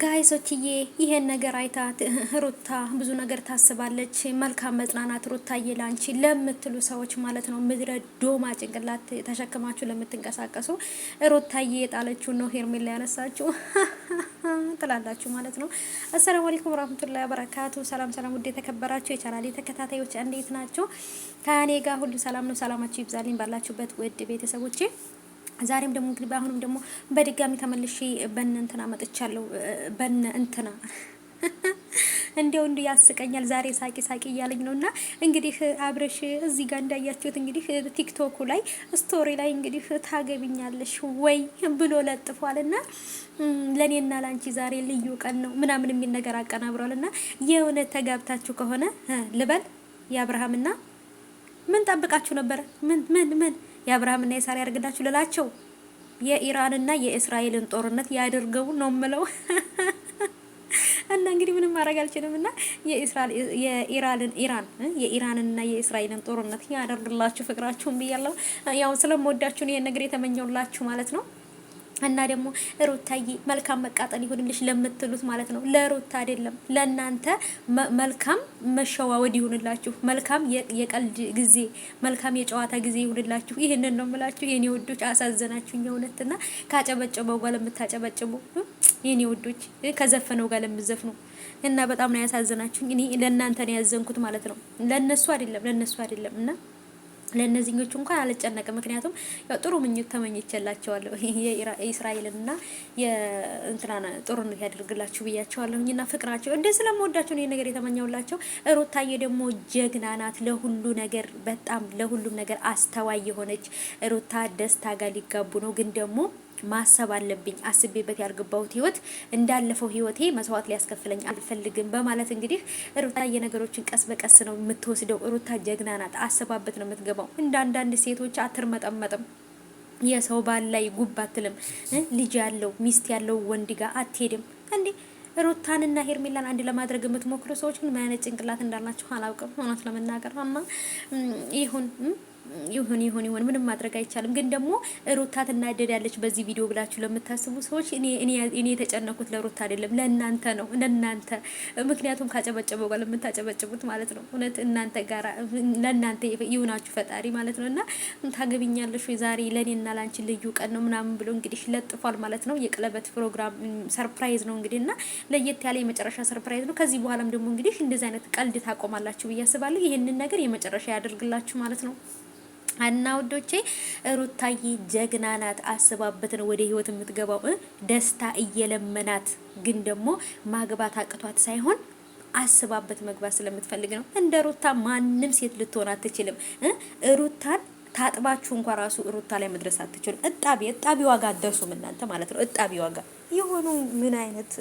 ጋይሶችዬ ይሄን ነገር አይታ ሩታ ብዙ ነገር ታስባለች። መልካም መጽናናት ሩታዬ ላንቺ ለምትሉ ሰዎች ማለት ነው። ምድረ ዶማ ጭንቅላት ተሸክማችሁ ለምትንቀሳቀሱ ሩታዬ የጣለችው ነው ሄርሜላ ያነሳችሁ ትላላችሁ ማለት ነው። አሰላሙ አለይኩም ወራህመቱላሂ ወበረካቱ። ሰላም ሰላም፣ ውድ የተከበራችሁ የቻናሌ ተከታታዮች እንዴት ናቸው? ከኔ ጋር ሁሉ ሰላም ነው። ሰላማችሁ ይብዛልኝ ባላችሁበት ውድ ቤተሰቦቼ። ዛሬም ደግሞ እንግዲህ አሁንም ደግሞ በድጋሚ ተመልሼ በእነ እንትና መጥቻለሁ። በእነ እንትና እንዲያው ያስቀኛል ዛሬ ሳቂ ሳቂ እያለኝ ነውና እንግዲህ አብረሽ እዚህ ጋር እንዳያችሁት እንግዲህ ቲክቶኩ ላይ ስቶሪ ላይ እንግዲህ ታገቢኛለሽ ወይ ብሎ ለጥፏልና ለኔና ላንቺ ዛሬ ልዩ ቀን ነው ምናምን የሚል ነገር አቀናብሯልና የእውነት ተጋብታችሁ ከሆነ ልበል የአብርሃምና ምን ጠብቃችሁ ነበር? ምን የአብርሃምና የሳራ ያርግላችሁ ልላቸው የኢራንና የእስራኤልን ጦርነት ያደርገው ነው ምለው እና እንግዲህ ምንም ማድረግ አልችልምና የኢራንና የእስራኤልን ጦርነት ያደርግላችሁ ፍቅራችሁን ብያለሁ። ያው ስለምወዳችሁ ነው ይሄን ነገር የተመኘውላችሁ ማለት ነው። እና ደግሞ ሩታዬ መልካም መቃጠል ይሁንልሽ ለምትሉት ማለት ነው። ለሩታ አይደለም ለናንተ መልካም መሸዋወድ ይሁንላችሁ። መልካም የቀልድ ጊዜ፣ መልካም የጨዋታ ጊዜ ይሁንላችሁ። ይሄንን ነው የምላችሁ የኔ ውዶች። አሳዘናችሁኝ እውነትና ካጨበጨበው ጋር ለምታጨበጭቡ የኔ ውዶች፣ ከዘፈነው ጋር ለምዘፍኑ እና በጣም ነው ያሳዘናችሁኝ። እኔ ለናንተ ነው ያዘንኩት ማለት ነው። ለነሱ አይደለም እና ለነዚህኞቹ እንኳን አልጨነቅም። ምክንያቱም ያው ጥሩ ምኞት ተመኝቼላቸዋለሁ። የእስራኤልና የእንትናና ጦርነት ያደርግላችሁ ብያቸዋለሁኝና ፍቅራቸው እንደ ስለምወዳቸው ነው ነገር የተመኘውላቸው። ሩታዬ ደግሞ ጀግና ናት። ለሁሉ ነገር በጣም ለሁሉም ነገር አስተዋይ የሆነች ሩታ ደስታ ጋር ሊጋቡ ነው። ግን ደግሞ ማሰብ አለብኝ አስቤበት ያልገባሁት ህይወት እንዳለፈው ህይወቴ መስዋዕት ሊያስከፍለኝ አልፈልግም በማለት እንግዲህ ሩታ የነገሮችን ቀስ በቀስ ነው የምትወስደው። ሩታ ጀግና ናት። አስባበት ነው የምትገባው። እንደ አንዳንድ ሴቶች አትርመጠመጥም። የሰው ባል ላይ ጉብ አትልም። ልጅ ያለው ሚስት ያለው ወንድ ጋር አትሄድም እንዴ። ሩታንና ሄርሜላን አንድ ለማድረግ የምትሞክሩ ሰዎች ምን አይነት ጭንቅላት እንዳላችሁ አላውቅም። እውነት ለመናገር ይሁን ምንም ማድረግ አይቻልም። ግን ደግሞ ሩታ ትናደዳለች በዚህ ቪዲዮ ብላችሁ ለምታስቡ ሰዎች እኔ የተጨነቁት ለሩታ አይደለም ለእናንተ ነው፣ ለእናንተ ምክንያቱም ካጨበጨበው ጋር ለምታጨበጭቡት ማለት ነው። እውነት እናንተ ጋር ለእናንተ ይሁናችሁ ፈጣሪ ማለት ነውና ታገቢኛለሽ ዛሬ ለኔና ላንቺ ልዩ ቀን ነው ምናምን ብሎ እንግዲህ ለጥፏል ማለት ነው። የቀለበት ፕሮግራም ሰርፕራይዝ ነው እንግዲህና ለየት ያለ የመጨረሻ ሰርፕራይዝ ነው። ከዚህ በኋላም ደግሞ እንግዲህ እንደዚህ አይነት ቀልድ ታቆማላችሁ ብዬ አስባለሁ። ይሄንን ነገር የመጨረሻ ያደርግላችሁ ማለት ነው። እና ውዶቼ ሩታዬ ጀግና ናት። አስባበት ነው ወደ ህይወት የምትገባው። ደስታ እየለመናት ግን ደግሞ ማግባት አቅቷት ሳይሆን አስባበት መግባት ስለምትፈልግ ነው። እንደ ሩታ ማንም ሴት ልትሆን አትችልም። ሩታን ታጥባችሁ እንኳን ራሱ ሩታ ላይ መድረስ አትችሉም። እጣቢ ዋጋ አደርሱም እናንተ ማለት ነው። እጣቢ ዋጋ የሆኑ ምን አይነት